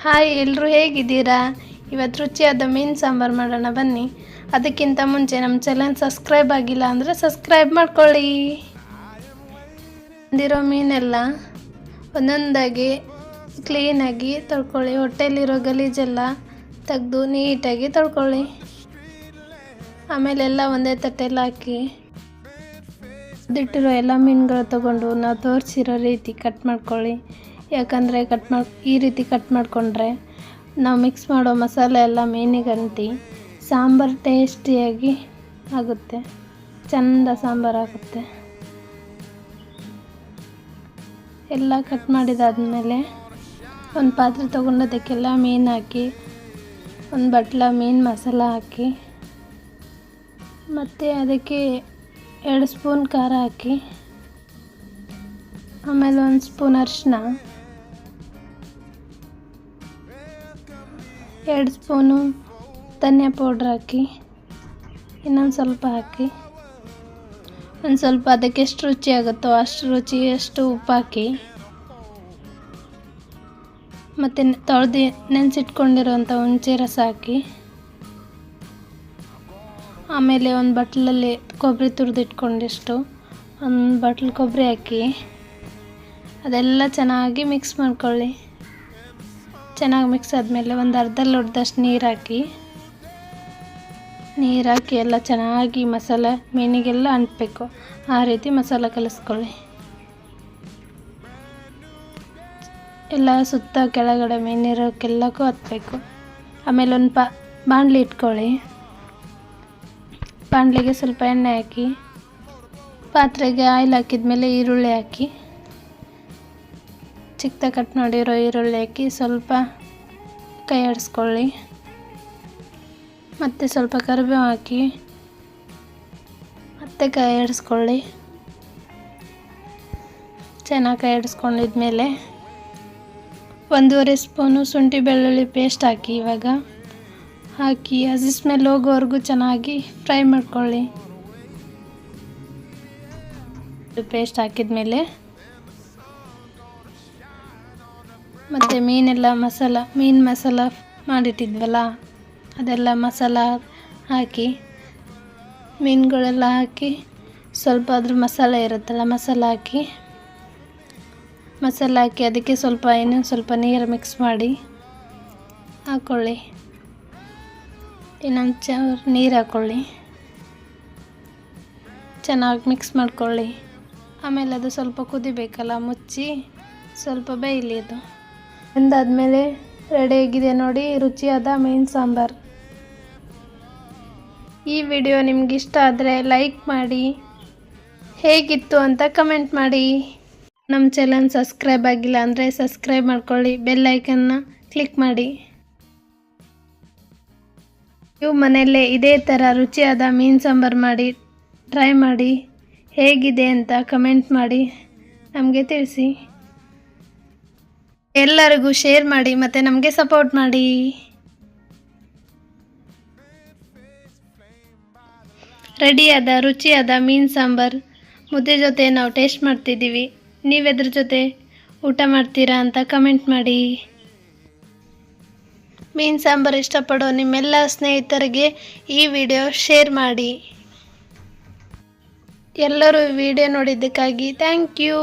Hi, ಎಲ್ಲರೂ ಹೇಗಿದ್ದೀರಾ? ಇವತ್ತು ರುಚಿಯಾದ ಮೀನು ಸಾಂಬಾರು ಮಾಡೋಣ ಬನ್ನಿ. ಅದಕ್ಕಿಂತ ಮುಂಚೆ ನಮ್ಮ ಚಾನಲ್ ಸಬ್ಸ್ಕ್ರೈಬ್ ಆಗಿಲ್ಲ ಅಂದರೆ ಸಬ್ಸ್ಕ್ರೈಬ್ ಮಾಡ್ಕೊಳ್ಳಿ. ಬಂದಿರೋ ಮೀನೆಲ್ಲ ಒಂದೊಂದಾಗಿ ಕ್ಲೀನಾಗಿ ತೊಳ್ಕೊಳ್ಳಿ. ಹೊಟ್ಟೆಲಿರೋ ಗಲೀಜೆಲ್ಲ ತೆಗೆದು ನೀಟಾಗಿ ತೊಳ್ಕೊಳ್ಳಿ. ಆಮೇಲೆ ಎಲ್ಲ ಒಂದೇ ತಟ್ಟೆಯಲ್ಲಿ ಹಾಕಿ ಇಟ್ಟಿರೋ ಎಲ್ಲ ಮೀನುಗಳು ತೊಗೊಂಡು ನಾವು ತೋರಿಸಿರೋ ರೀತಿ ಕಟ್ ಮಾಡ್ಕೊಳ್ಳಿ. ಯಾಕಂದರೆ ಈ ರೀತಿ ಕಟ್ ಮಾಡಿಕೊಂಡ್ರೆ ನಾವು ಮಿಕ್ಸ್ ಮಾಡೋ ಮಸಾಲೆ ಎಲ್ಲ ಮೀನಿಗೆ ಅಂಟಿ ಸಾಂಬಾರು ಟೇಸ್ಟಿಯಾಗಿ ಆಗುತ್ತೆ, ಚೆಂದ ಸಾಂಬಾರು ಆಗುತ್ತೆ. ಎಲ್ಲ ಕಟ್ ಮಾಡಿದಾದ್ಮೇಲೆ ಒಂದು ಪಾತ್ರೆ ತೊಗೊಂಡು ಅದಕ್ಕೆಲ್ಲ ಮೀನು ಹಾಕಿ ಒಂದು ಬಟ್ಲ ಮೀನು ಮಸಾಲ ಹಾಕಿ ಮತ್ತು ಅದಕ್ಕೆ 2 ಸ್ಪೂನ್ ಖಾರ ಹಾಕಿ, ಆಮೇಲೆ 1 ಸ್ಪೂನ್ ಅರಿಶಿನ, 2 ಸ್ಪೂನು ಧನಿಯಾ ಪೌಡ್ರ್ ಹಾಕಿ, ಇನ್ನೊಂದು ಸ್ವಲ್ಪ ಹಾಕಿ, ಒಂದು ಸ್ವಲ್ಪ ಅದಕ್ಕೆ ಎಷ್ಟು ರುಚಿ ಆಗುತ್ತೋ ಅಷ್ಟು ರುಚಿಯಷ್ಟು ಉಪ್ಪು ಹಾಕಿ, ಮತ್ತು ತೊಳೆದು ನೆನೆಸಿಟ್ಕೊಂಡಿರೋಂಥ ಹುಣಸೆ ರಸ ಹಾಕಿ, ಆಮೇಲೆ ಒಂದು ಬಟ್ಲಲ್ಲಿ ಕೊಬ್ಬರಿ ತುರಿದಿಟ್ಕೊಂಡಿಷ್ಟು ಒಂದು ಬಟ್ಲು ಕೊಬ್ಬರಿ ಹಾಕಿ ಅದೆಲ್ಲ ಚೆನ್ನಾಗಿ ಮಿಕ್ಸ್ ಮಾಡ್ಕೊಳ್ಳಿ. ಚೆನ್ನಾಗಿ ಮಿಕ್ಸ್ ಆದಮೇಲೆ ಒಂದು ಅರ್ಧ ಲೋಟದಷ್ಟು ನೀರು ಹಾಕಿ ಎಲ್ಲ ಚೆನ್ನಾಗಿ ಮಸಾಲೆ ಮೀನಿಗೆಲ್ಲ ಅಂಟಬೇಕು. ಆ ರೀತಿ ಮಸಾಲೆ ಕಲಿಸ್ಕೊಳ್ಳಿ. ಎಲ್ಲ ಸುತ್ತ ಕೆಳಗಡೆ ಮೀನಿರೋಕ್ಕೆಲ್ಲಕ್ಕೂ ಹತ್ತಬೇಕು. ಆಮೇಲೆ ಒಂದು ಬಾಣಲಿ ಇಟ್ಕೊಳ್ಳಿ. ಬಾಣಲಿಗೆ ಸ್ವಲ್ಪ ಎಣ್ಣೆ ಹಾಕಿ ಪಾತ್ರೆಗೆ ಆಯಿಲ್ ಹಾಕಿದ್ಮೇಲೆ ಈರುಳ್ಳಿ ಹಾಕಿ, ಚಿಕ್ಕದಾಗಿ ಕಟ್ ಮಾಡಿರೋ ಈರುಳ್ಳಿ ಹಾಕಿ ಸ್ವಲ್ಪ ಕೈ ಆಡಿಸ್ಕೊಳ್ಳಿ. ಮತ್ತು ಸ್ವಲ್ಪ ಕರಿಬೇವು ಹಾಕಿ ಮತ್ತೆ ಕೈ ಆಡಿಸ್ಕೊಳ್ಳಿ. ಚೆನ್ನಾಗಿ ಕೈ ಆಡಿಸ್ಕೊಂಡಿದ್ಮೇಲೆ 1.5 ಸ್ಪೂನು ಶುಂಠಿ ಬೆಳ್ಳುಳ್ಳಿ ಪೇಸ್ಟ್ ಹಾಕಿ ಹಾಕಿ ಹಸಿ ಸ್ಮೆಲ್ ಹೋಗೋವರೆಗೂ ಚೆನ್ನಾಗಿ ಫ್ರೈ ಮಾಡ್ಕೊಳ್ಳಿ. ಪೇಸ್ಟ್ ಹಾಕಿದ್ಮೇಲೆ ಮತ್ತು ಮೀನು ಮಸಾಲ ಮಾಡಿಟ್ಟಿದ್ವಲ್ಲ ಅದೆಲ್ಲ ಮಸಾಲ ಹಾಕಿ ಮೀನುಗಳೆಲ್ಲ ಹಾಕಿ ಸ್ವಲ್ಪ ಅದ್ರ ಮಸಾಲೆ ಇರುತ್ತಲ್ಲ ಮಸಾಲ ಹಾಕಿ ಅದಕ್ಕೆ ಇನ್ನೊಂದು ಸ್ವಲ್ಪ ನೀರು ಮಿಕ್ಸ್ ಮಾಡಿ ಹಾಕ್ಕೊಳ್ಳಿ. ಇನ್ನೊಂದು ನೀರು ಹಾಕ್ಕೊಳ್ಳಿ, ಚೆನ್ನಾಗಿ ಮಿಕ್ಸ್ ಮಾಡ್ಕೊಳ್ಳಿ. ಆಮೇಲೆ ಅದು ಸ್ವಲ್ಪ ಕುದಿಬೇಕಲ್ಲ, ಮುಚ್ಚಿ ಸ್ವಲ್ಪ ಬೇಯಲಿ. ಅದು ಬೆಂದಾದ್ಮೇಲೆ ರೆಡಿಯಾಗಿದೆ ನೋಡಿ ರುಚಿಯಾದ ಮೀನು ಸಾಂಬಾರು. ಈ ವಿಡಿಯೋ ನಿಮ್ಗೆ ಇಷ್ಟ ಆದರೆ ಲೈಕ್ ಮಾಡಿ, ಹೇಗಿತ್ತು ಅಂತ ಕಮೆಂಟ್ ಮಾಡಿ. ನಮ್ಮ ಚಾನಲ್ ಸಬ್ಸ್ಕ್ರೈಬ್ ಆಗಿಲ್ಲ ಅಂದರೆ ಸಬ್ಸ್ಕ್ರೈಬ್ ಮಾಡ್ಕೊಳ್ಳಿ, ಬೆಲ್ ಐಕನ್ನ ಕ್ಲಿಕ್ ಮಾಡಿ. ನೀವು ಮನೆಯಲ್ಲೇ ಇದೇ ಥರ ರುಚಿಯಾದ ಮೀನು ಸಾಂಬಾರು ಟ್ರೈ ಮಾಡಿ ಹೇಗಿದೆ ಅಂತ ಕಮೆಂಟ್ ಮಾಡಿ ನಮಗೆ ತಿಳಿಸಿ. ಎಲ್ಲರಿಗೂ ಶೇರ್ ಮಾಡಿ ಮತ್ತು ನಮಗೆ ಸಪೋರ್ಟ್ ಮಾಡಿ. ರೆಡಿಯಾದ ರುಚಿಯಾದ ಮೀನು ಸಾಂಬಾರು ಮುದ್ದೆ ಜೊತೆ ನಾವು ಟೇಸ್ಟ್ ಮಾಡ್ತಿದ್ದೀವಿ. ನೀವೆದ್ರ ಜೊತೆ ಊಟ ಮಾಡ್ತೀರಾ ಅಂತ ಕಮೆಂಟ್ ಮಾಡಿ. ಮೀನು ಸಾಂಬಾರು ಇಷ್ಟಪಡೋ ನಿಮ್ಮೆಲ್ಲ ಸ್ನೇಹಿತರಿಗೆ ಈ ವಿಡಿಯೋ ಶೇರ್ ಮಾಡಿ. ಎಲ್ಲರೂ ವಿಡಿಯೋ ನೋಡಿದ್ದಕ್ಕಾಗಿ ಥ್ಯಾಂಕ್ ಯು.